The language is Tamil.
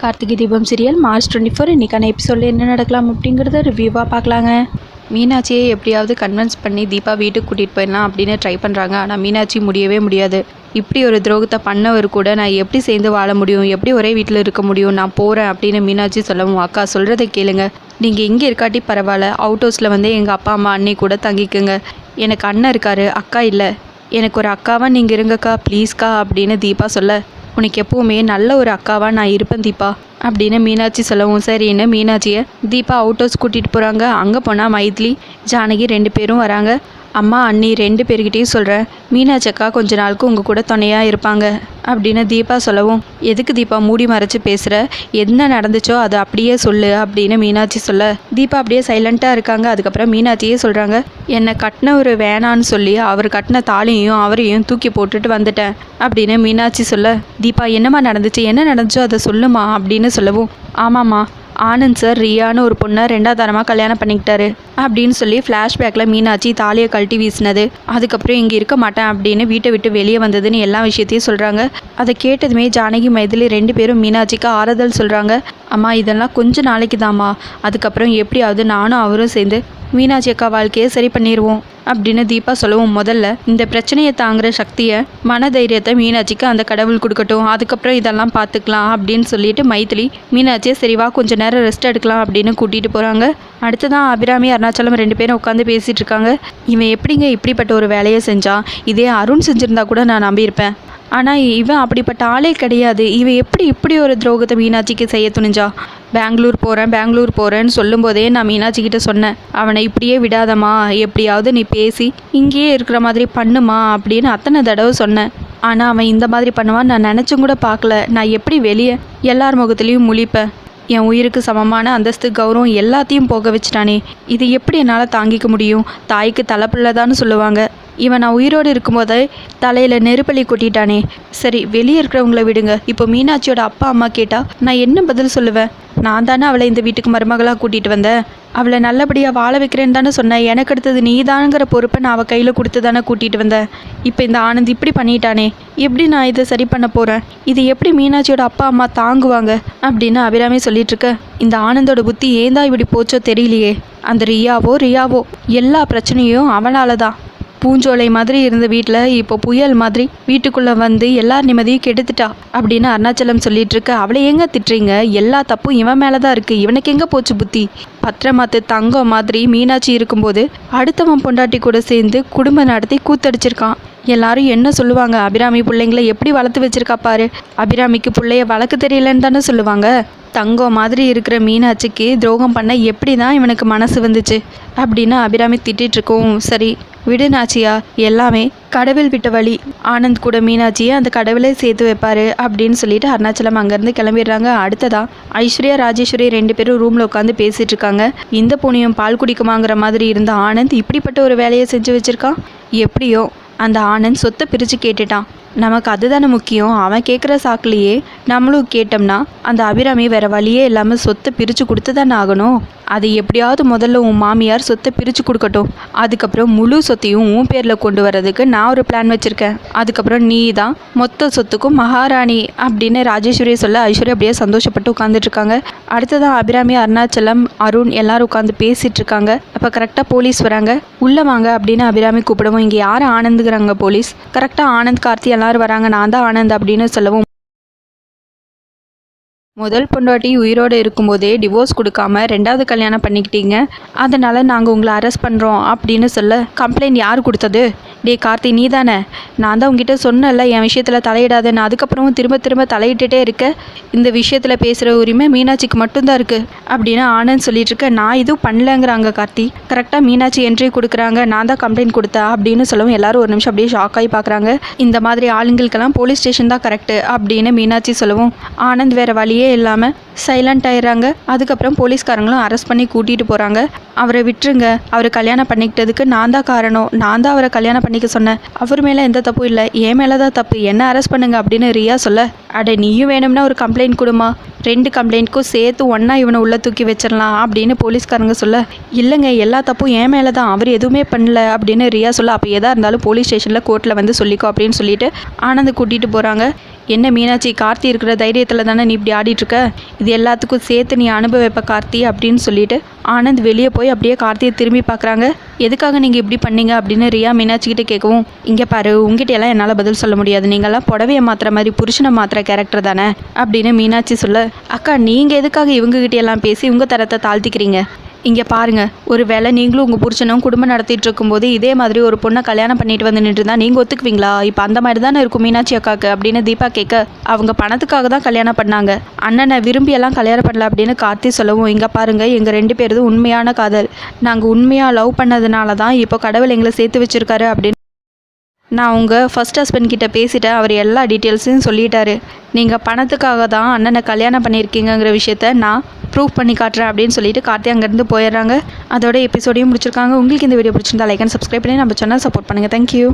கார்த்திகை தீபம் சீரியல் மார்ச் 24 இன்றைக்கான எபிசோடில் என்ன நடக்கலாம் அப்படிங்கிறத ரிவ்யூவாக பார்க்கலாங்க. மீனாட்சியை எப்படியாவது கன்வின்ஸ் பண்ணி தீபா வீட்டுக்கு கூட்டிகிட்டு போயிடலாம் அப்படின்னு ட்ரை பண்ணுறாங்க. ஆனால் மீனாட்சி முடியவே முடியாது. இப்படி ஒரு துரோகத்தை பண்ணவர் கூட நான் எப்படி சேர்ந்து வாழ முடியும், எப்படி ஒரே வீட்டில் இருக்க முடியும், நான் போகிறேன் அப்படின்னு மீனாட்சி சொல்லவும், அக்கா சொல்கிறத கேளுங்க, நீங்கள் இங்கே இருக்காட்டி பரவாயில்ல, அவுட் ஹவுஸில் வந்து எங்கள் அப்பா அம்மா அண்ணி கூட தங்கிக்குங்க, எனக்கு அண்ணன் இருக்காரு, அக்கா இல்லை, எனக்கு ஒரு அக்காவாக நீங்கள் இருங்கக்கா ப்ளீஸ்க்கா அப்படின்னு தீபா சொல்ல, உனக்கு எப்போவுமே நல்ல ஒரு அக்காவாக நான் இருப்பேன் தீபா அப்படின்னு மீனாட்சி சொல்லவும் சரின்னு மீனாட்சியை தீபா அவுட் ஹவுஸ் கூட்டிகிட்டு போகிறாங்க. அங்கே போனால் மைதிலி ஜானகி 2 பேரும் வராங்க. அம்மா அண்ணி 2 பேர்கிட்டையும் சொல்கிறேன், மீனாட்சி அக்கா கொஞ்ச நாளுக்கு உங்கள் கூட துணையாக இருப்பாங்க அப்படின்னு தீபா சொல்லவும், எதுக்கு தீபா மூடி மறைச்சி பேசுகிற, என்ன நடந்துச்சோ அதை அப்படியே சொல்லு அப்படின்னு மீனாட்சி சொல்ல, தீபா அப்படியே சைலண்ட்டாக இருக்காங்க. அதுக்கப்புறம் மீனாட்சியே சொல்கிறாங்க, என்னை கட்டினவர் வேணான்னு சொல்லி அவர் கட்டின தாலியையும் அவரையும் தூக்கி போட்டுட்டு வந்துட்டேன் அப்படின்னு மீனாட்சி சொல்ல, தீபா என்னம்மா நடந்துச்சு, என்ன நடந்துச்சோ அதை சொல்லுமா அப்படின்னு சொல்லவும், ஆமாம்மா ஆனந்த் சார் ரியான்னு ஒரு பொண்ணை 2ஆவது தரமாக கல்யாணம் பண்ணிக்கிட்டாரு அப்படின்னு சொல்லி ஃப்ளாஷ்பேக்கில் மீனாட்சி தாலியை கழட்டி வீசினது, அதுக்கப்புறம் இங்கே இருக்க மாட்டேன் அப்படின்னு வீட்டை விட்டு வெளியே வந்ததுன்னு எல்லா விஷயத்தையும் சொல்கிறாங்க. அதை கேட்டதுமே ஜானகி மைதிலி 2 பேரும் மீனாட்சிக்கு ஆறுதல் சொல்கிறாங்க. அம்மா இதெல்லாம் கொஞ்சம் நாளைக்கு தாம்மா, அதுக்கப்புறம் எப்படியாவது நானும் அவரும் சேர்ந்து மீனாட்சி அக்கா வாழ்க்கையை சரி பண்ணிடுவோம் அப்படின்னு தீபா சொல்லவும், முதல்ல இந்த பிரச்சனையை தாங்குகிற சக்தியை மனதைரியத்தை மீனாட்சிக்கு அந்த கடவுள் கொடுக்கட்டும், அதுக்கப்புறம் இதெல்லாம் பார்த்துக்கலாம் அப்படின்னு சொல்லிட்டு மைதிலி மீனாட்சியை சரிவா கொஞ்சம் நேரம் ரெஸ்ட் எடுக்கலாம் அப்படின்னு கூட்டிகிட்டு போகிறாங்க. அடுத்ததான் அபிராமி அருணாச்சலம் 2 பேரும் உட்காந்து பேசிகிட்டு இருக்காங்க. இவன் எப்படிங்க இப்படிப்பட்ட ஒரு வேலையை செஞ்சான், இதே அருண் செஞ்சுருந்தா கூட நான் நம்பியிருப்பேன், ஆனால் இவன் அப்படிப்பட்ட ஆளே கிடையாது, இவன் எப்படி இப்படி ஒரு துரோகத்தை மீனாட்சிக்கு செய்ய துணிஞ்சா, பெங்களூர் போகிறேன்னு சொல்லும்போதே நான் மீனாட்சிக்கிட்ட சொன்னேன், அவனை இப்படியே விடாதம்மா, எப்படியாவது நீ பேசி இங்கேயே இருக்கிற மாதிரி பண்ணுமா அப்படின்னு அத்தனை தடவை சொன்னேன், ஆனால் அவன் இந்த மாதிரி பண்ணுவான் நான் நினச்சும் கூட பார்க்கல, நான் எப்படி வெளியே எல்லார் முகத்துலேயும் முழிப்பேன், என் உயிருக்கு சமமான அந்தஸ்து கௌரவம் எல்லாத்தையும் போக வச்சுட்டானே, இது எப்படி என்னால் தாங்கிக்க முடியும், தாய்க்கு தலைப்பிள்ளதான்னு சொல்லுவாங்க, இவன் நான் உயிரோடு இருக்கும்போது தலையில் நெருப்பலி கொட்டிட்டானே, சரி வெளியே இருக்கிறவங்கள விடுங்க, இப்போ மீனாட்சியோட அப்பா அம்மா கேட்டால் நான் என்ன பதில் சொல்லுவேன், நான் தானே அவளை இந்த வீட்டுக்கு மருமகளாக கூட்டிகிட்டு வந்தேன், அவளை நல்லபடியாக வாழ வைக்கிறேன்னு தானே சொன்னேன், எனக்கு அடுத்தது நீ தானுங்கிற பொறுப்பை நான் அவள் கையில் கொடுத்து தானே கூட்டிகிட்டு வந்தேன், இப்போ இந்த ஆனந்த் இப்படி பண்ணிட்டானே, எப்படி நான் இதை சரி பண்ண போகிறேன், இது எப்படி மீனாட்சியோட அப்பா அம்மா தாங்குவாங்க அப்படின்னு அபிராமி சொல்லிட்டுருக்க, இந்த ஆனந்தோட புத்தி ஏன் தான் இப்படி போச்சோ தெரியலையே, அந்த ரியாவோ எல்லா பிரச்சனையும் அவளால் தான், பூஞ்சோலை மாதிரி இருந்த வீட்டில் இப்போ புயல் மாதிரி வீட்டுக்குள்ளே வந்து எல்லார் நிம்மதியும் கெடுத்துட்டா அப்படின்னு அருணாச்சலம் சொல்லிட்டு இருக்க, அவளை எங்க திட்டுறீங்க, எல்லா தப்பும் இவன் மேலே தான் இருக்குது, இவனுக்கு எங்கே போச்சு புத்தி, பத்திரமாத்து தங்கம் மாதிரி மீனாட்சி இருக்கும்போது அடுத்தவன் பொண்டாட்டி கூட சேர்ந்து குடும்பம் நடத்தி கூத்தடிச்சிருக்கான், எல்லாரும் என்ன சொல்லுவாங்க, அபிராமி பிள்ளைங்களை எப்படி வளர்த்து வச்சிருக்கா பாரு, அபிராமிக்கு பிள்ளைய வளர்க்க தெரியலன்னு தானே சொல்லுவாங்க, தங்கம் மாதிரி இருக்கிற மீனாட்சிக்கு துரோகம் பண்ண எப்படி தான் இவனுக்கு மனசு வந்துச்சு அப்படின்னு அபிராமி திட்டிகிட்டு இருக்கோம். சரி விடு நாச்சியா, எல்லாமே கடவுள் விட்ட வழி, ஆனந்த் கூட மீனாட்சியை அந்த கடவுளே சேர்த்து வைப்பாரு அப்படின்னு சொல்லிட்டு அருணாச்சலம் அங்கேருந்து கிளம்பிடுறாங்க. அடுத்ததா ஐஸ்வர்யா ராஜேஸ்வரி 2 பேரும் ரூமில் உட்காந்து பேசிகிட்டு இருக்காங்க. இந்த பூனையும் பால் குடிக்குமாங்கிற மாதிரி இருந்த ஆனந்த் இப்படிப்பட்ட ஒரு வேலையை செஞ்சு வச்சுருக்கான், எப்படியோ அந்த ஆனந்த் சொத்தை பிரித்து கேட்டுட்டான், நமக்கு அதுதானே முக்கியம், அவன் கேட்குற சாக்குலையே நம்மளும் கேட்டோம்னா அந்த அபிராமி வேறு வழியே இல்லாமல் சொத்தை பிரித்து கொடுத்து தானே ஆகணும், அது எப்படியாவது முதல்ல உன் மாமியார் சொத்தை பிரித்து கொடுக்கட்டும், அதுக்கப்புறம் முழு சொத்தையும் உன் பேரில் கொண்டு வர்றதுக்கு நான் ஒரு பிளான் வச்சுருக்கேன், அதுக்கப்புறம் நீ தான் மொத்த சொத்துக்கும் மகாராணி அப்படின்னு ராஜேஸ்வரி சொல்ல ஐஸ்வர்யா அப்படியே சந்தோஷப்பட்டு உட்காந்துட்ருக்காங்க. அடுத்ததான் அபிராமி அருணாச்சலம் அருண் எல்லாரும் உட்காந்து பேசிகிட்டு இருக்காங்க. அப்போ கரெக்டாக போலீஸ் வராங்க. உள்ளே வாங்க அப்படின்னு அபிராமி கூப்பிடுவோம். இங்கே யார் ஆனந்துங்கிறாங்க போலீஸ். கரெக்டாக ஆனந்த் கார்த்தி எல்லாரும் வராங்க. நான் தான் ஆனந்த் அப்படின்னு சொல்லவும், முதல் பொண்டாட்டி உயிரோடு இருக்கும்போதே டிவோர்ஸ் கொடுக்காம 2ஆவது கல்யாணம் பண்ணிக்கிட்டீங்க, அதனால் நாங்கள் உங்களை அரெஸ்ட் பண்ணுறோம் அப்படின்னு சொல்ல, கம்ப்ளைண்ட் யார் கொடுத்தது, டே கார்த்தி நீ தானே, நான் தான் உங்ககிட்ட சொன்னல என் விஷயத்தில் தலையிடாதேன்னு, அதுக்கப்புறமும் திரும்ப தலையிட்டுட்டே இருக்க, இந்த விஷயத்தில் பேசுகிற உரிமை மீனாட்சிக்கு மட்டும்தான் இருக்குது அப்படின்னு ஆனந்த் சொல்லிட்டு இருக்க, நான் இதுவும் பண்ணலங்கிறாங்க கார்த்தி. கரெக்டாக மீனாட்சி என்ட்ரி கொடுக்குறாங்க, நான் தான் கம்ப்ளைண்ட் கொடுத்தேன் அப்படின்னு சொல்லவும் எல்லாரும் ஒரு நிமிஷம் அப்படியே ஷாக் ஆகி பார்க்குறாங்க. இந்த மாதிரி ஆளுங்களுக்கெல்லாம் போலீஸ் ஸ்டேஷன் தான் கரெக்டு அப்படின்னு மீனாட்சி சொல்லவும், ஆனந்த் வேறு வழியே இல்லாமல் சைலண்ட் ஆயிடுறாங்க. அதுக்கப்புறம் போலீஸ்காரங்களும் அரெஸ்ட் பண்ணி கூட்டிகிட்டு போகிறாங்க. அவரை விட்டுருங்க, அவர் கல்யாணம் பண்ணிக்கிட்டதுக்கு நான் தான் காரணம், நான் தான் அவரை கல்யாணம் பண்ணிக்க சொன்னேன், அவர் மேலே எந்த தப்பும் இல்லை, என் மேலே தான் தப்பு, என்ன அரெஸ்ட் பண்ணுங்க அப்படின்னு ரியா சொல்ல, அட நீயும் வேணும்னா ஒரு கம்ப்ளைண்ட் கொடுமா, 2 கம்ப்ளைண்ட்க்கும் சேர்த்து ஒன்றா இவனை உள்ளே தூக்கி வச்சிடலாம் அப்படின்னு போலீஸ்காரங்க சொல்ல, இல்லைங்க எல்லா தப்பும் என் மேலே தான், அவர் எதுவுமே பண்ணல அப்படின்னு ரியா சொல்ல, அப்போ எதாக இருந்தாலும் போலீஸ் ஸ்டேஷனில் கோர்ட்டில் வந்து சொல்லிக்கோ அப்படின்னு சொல்லிட்டு ஆனந்த் கூட்டிகிட்டு போகிறாங்க. என்ன மீனாட்சி, கார்த்தி இருக்கிற தைரியத்தில் தானே நீ இப்படி ஆடிட்டுருக்க, இது எல்லாத்துக்கும் சேர்த்து நீ அனுபவிப்ப கார்த்தி அப்படின்னு சொல்லிட்டு ஆனந்த் வெளியே போய் அப்படியே கார்த்தியை திரும்பி பார்க்குறாங்க. எதுக்காக நீங்கள் இப்படி பண்ணீங்க அப்படின்னு ரியா மீனாட்சிக்கிட்ட கேட்கவும், இங்கே பாரு, உங்ககிட்ட எல்லாம் என்னால் பதில் சொல்ல முடியாது, நீங்கள்லாம் புடவையை மாற்றுற மாதிரி புருஷனை மாற்றுற கேரக்டர் தானே அப்படின்னு மீனாட்சி சொல்ல, அக்கா நீங்கள் எதுக்காக இவங்ககிட்ட எல்லாம் பேசி உங்கள் தரத்தை தாழ்த்திக்கிறீங்க? இங்கே பாருங்கள், ஒரு வேளை நீங்களும் உங்கள் புருஷனும் குடும்பம் நடத்திட்டு இருக்கும்போது இதே மாதிரி ஒரு பொண்ணை கல்யாணம் பண்ணிட்டு வந்து நின்றுருந்தா நீங்கள் ஒத்துக்குவீங்களா? இப்போ அந்த மாதிரி தானே இருக்கும் மீனாட்சி அக்காவுக்கு அப்படின்னு தீபா கேட்க, அவங்க பணத்துக்காக தான் கல்யாணம் பண்ணாங்க, அண்ணனை விரும்பியெல்லாம் கல்யாணம் பண்ணல அப்படின்னு கார்த்தி சொல்லவும், இங்கே பாருங்கள், எங்கள் 2 பேருது உண்மையான காதல், நாங்கள் உண்மையாக லவ் பண்ணதுனால தான் இப்போ கடவுள் எங்களை சேர்த்து வச்சுருக்காரு அப்படின்னு நான் உங்கள் ஃபர்ஸ்ட் ஹஸ்பண்ட் கிட்ட பேசிட்டேன், அவர் எல்லா டீட்டெயில்ஸையும் சொல்லிட்டாரு, நீங்கள் பணத்துக்காக தான் அண்ணனை கல்யாணம் பண்ணியிருக்கீங்கிற விஷயத்த நான் ப்ரூவ் பண்ணி காட்டுறேன் அப்படின்னு சொல்லிட்டு கார்த்தி அங்கேருந்து போயிடுறாங்க. அதோட எபிசோடையும் முடிச்சிருக்காங்க. உங்களுக்கு இந்த வீடியோ பிடிச்சிருந்தா லைக் அண்ட் சப்ஸ்கிரைப் பண்ணி நம்ம சேனல் சப்போர்ட் பண்ணுங்கள். தேங்க்யூ.